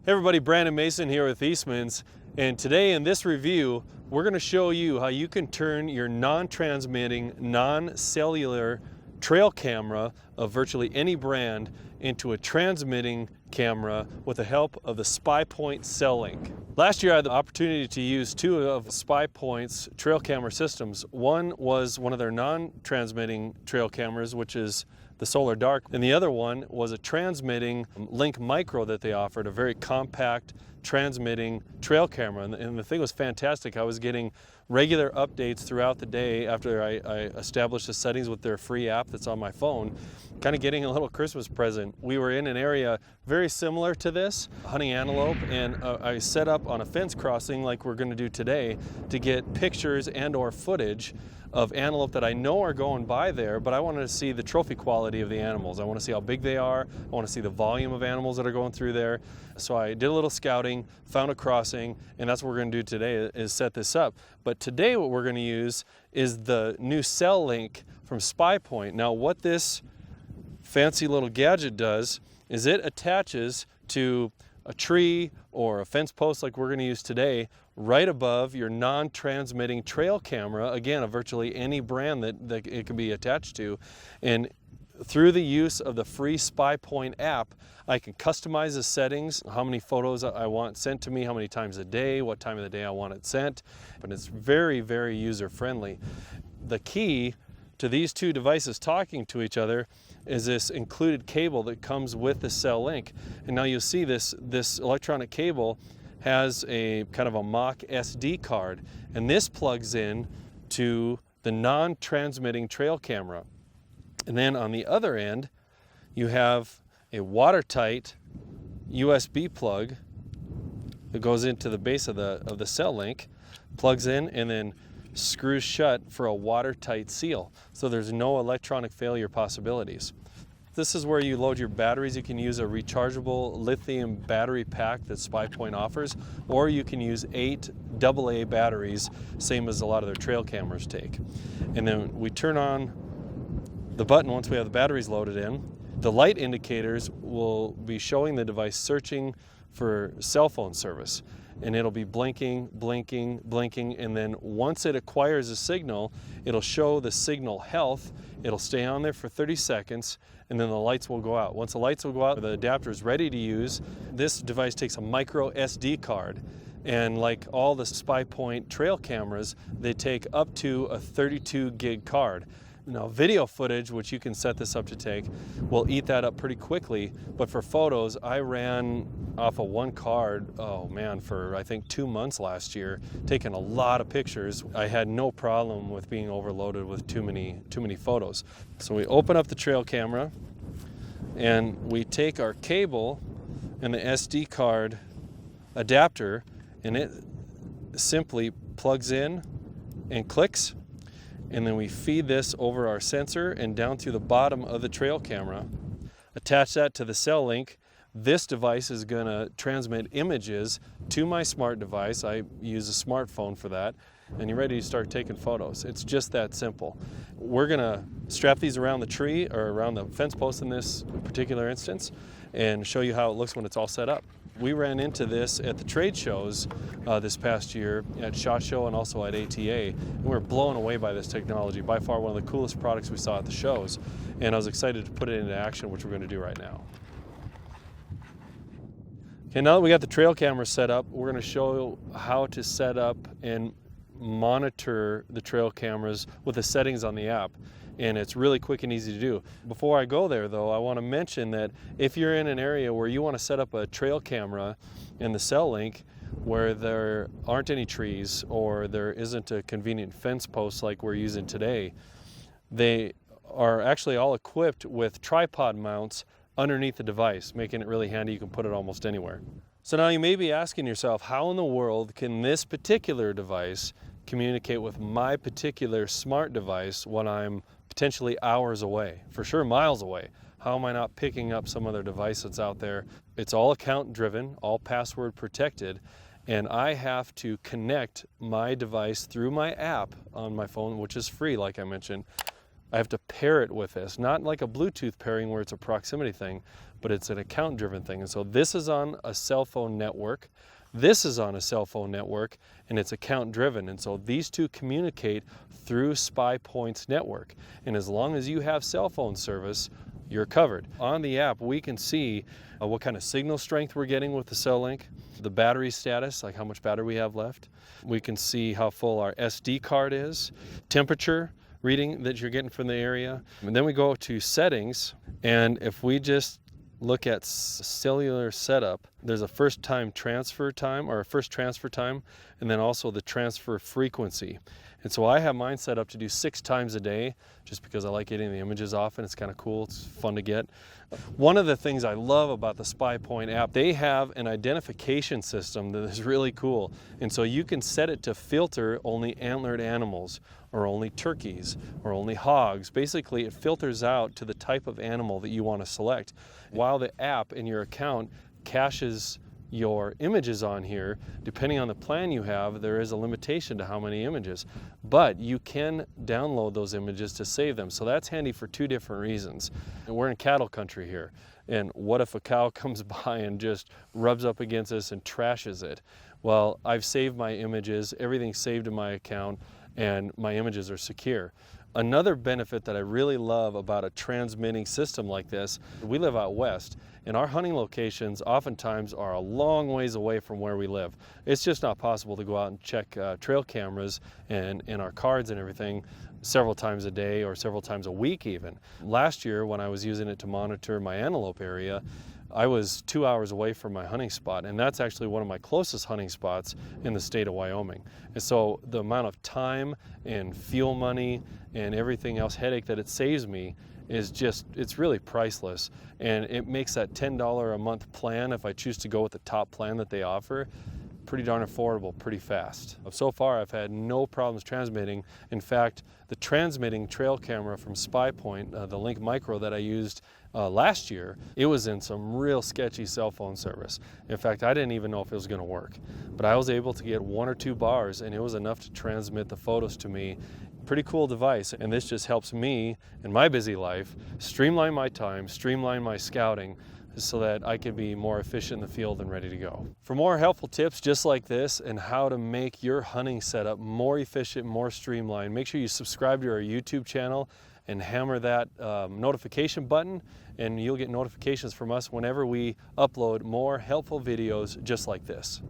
Hey everybody, Brandon Mason here with Eastmans, and today in this review we're going to show you how you can turn your non-transmitting, non-cellular trail camera of virtually any brand into a transmitting camera with the help of the Spypoint Cell Link. Last year I had the opportunity to use two of Spypoint's trail camera systems. One was one of their non-transmitting trail cameras, which is the Solar Dark, and the other one was a transmitting Link Micro that they offered, a very compact transmitting trail camera, and the thing was fantastic. I was getting regular updates throughout the day after I established the settings with their free app that's on my phone, kind of getting a little Christmas present. We were in an area very similar to this, hunting antelope, and I set up on a fence crossing like we're going to do today to get pictures and or footage of antelope that I know are going by there, but I wanted to see the trophy quality of the animals. I want to see how big they are. I want to see the volume of animals that are going through there. So I did a little scouting, found a crossing, and that's what we're going to do today is set this up. But today what we're going to use is the new Cell Link from Spypoint. Now what this fancy little gadget does is it attaches to a tree or a fence post like we're going to use today right above your non-transmitting trail camera, again, of virtually any brand that it can be attached to. And through the use of the free Spypoint app, I can customize the settings, how many photos I want sent to me, how many times a day, what time of the day I want it sent. But it's very, very user-friendly. The key to these two devices talking to each other is this included cable that comes with the Cell Link. And now you'll see this electronic cable has a kind of a mock SD card, and this plugs in to the non-transmitting trail camera. And then on the other end, you have a watertight USB plug that goes into the base of the Cell Link, plugs in, and then screws shut for a watertight seal. So there's no electronic failure possibilities. This is where you load your batteries. You can use a rechargeable lithium battery pack that Spypoint offers, or you can use 8 AA batteries, same as a lot of their trail cameras take. And then we turn on the button once we have the batteries loaded in. The light indicators will be showing the device searching for cell phone service, and it'll be blinking, blinking, blinking, and then once it acquires a signal, it'll show the signal health. It'll stay on there for 30 seconds, and then the lights will go out. Once the lights will go out, the adapter is ready to use. This device takes a micro SD card, and like all the Spypoint trail cameras, they take up to a 32 gig card. Now, video footage, which you can set this up to take, will eat that up pretty quickly. But for photos, I ran off of one card, oh man, for I think 2 months last year, taking a lot of pictures. I had no problem with being overloaded with too many photos. So we open up the trail camera, and we take our cable and the SD card adapter, and it simply plugs in and clicks. And then we feed this over our sensor and down through the bottom of the trail camera. Attach that to the Cell Link. This device is going to transmit images to my smart device. I use a smartphone for that. And you're ready to start taking photos. It's just that simple. We're going to strap these around the tree or around the fence post in this particular instance and show you how it looks when it's all set up. We ran into this at the trade shows this past year at SHOT Show and also at ATA, and we were blown away by this technology. By far one of the coolest products we saw at the shows, and I was excited to put it into action, which we're going to do right now. Okay, now that we got the trail camera set up, we're going to show how to set up and monitor the trail cameras with the settings on the app. And it's really quick and easy to do. Before I go there though, I want to mention that if you're in an area where you want to set up a trail camera in the Cell Link where there aren't any trees or there isn't a convenient fence post like we're using today, they are actually all equipped with tripod mounts underneath the device, making it really handy. You can put it almost anywhere. So now you may be asking yourself, how in the world can this particular device communicate with my particular smart device when I'm potentially hours away, for sure miles away? How am I not picking up some other device that's out there? It's all account driven, all password protected, and I have to connect my device through my app on my phone, which is free like I mentioned, I have to pair it with this, not like a Bluetooth pairing where it's a proximity thing, but it's an account-driven thing. And so this is on a cell phone network, this is on a cell phone network, and it's account-driven. And so these two communicate through Spypoint's network. And as long as you have cell phone service, you're covered. On the app, we can see what kind of signal strength we're getting with the Cell Link, the battery status, like how much battery we have left. We can see how full our SD card is, temperature reading that you're getting from the area. And then we go to settings, and if we just look at cellular setup, there's a first transfer time, and then also the transfer frequency. And so I have mine set up to do 6 times a day, just because I like getting the images off, and it's kind of cool, it's fun to get. One of the things I love about the Spypoint app, they have an identification system that is really cool. And so you can set it to filter only antlered animals, or only turkeys, or only hogs. Basically, it filters out to the type of animal that you want to select. While the app in your account caches your images on here, depending on the plan you have, there is a limitation to how many images, but you can download those images to save them. So that's handy for 2 different reasons. And we're in cattle country here, and what if a cow comes by and just rubs up against us and trashes it? Well, I've saved my images, everything's saved in my account, and my images are secure. Another benefit that I really love about a transmitting system like this, we live out west, and our hunting locations oftentimes are a long ways away from where we live. It's just not possible to go out and check trail cameras and our cards and everything several times a day or several times a week even. Last year, when I was using it to monitor my antelope area, I was 2 hours away from my hunting spot, and that's actually one of my closest hunting spots in the state of Wyoming. And so the amount of time and fuel money and everything else, headache that it saves me, is just, it's really priceless. And it makes that $10 a month plan, if I choose to go with the top plan that they offer, pretty darn affordable, pretty fast. So far, I've had no problems transmitting. In fact, the transmitting trail camera from Spypoint, the Link Micro that I used last year, it was in some real sketchy cell phone service. In fact, I didn't even know if it was going to work. But I was able to get 1 or 2 bars, and it was enough to transmit the photos to me. Pretty cool device, and this just helps me in my busy life streamline my time, streamline my scouting, so that I can be more efficient in the field and ready to go. For more helpful tips just like this and how to make your hunting setup more efficient, more streamlined, make sure you subscribe to our YouTube channel and hammer that notification button, and you'll get notifications from us whenever we upload more helpful videos just like this.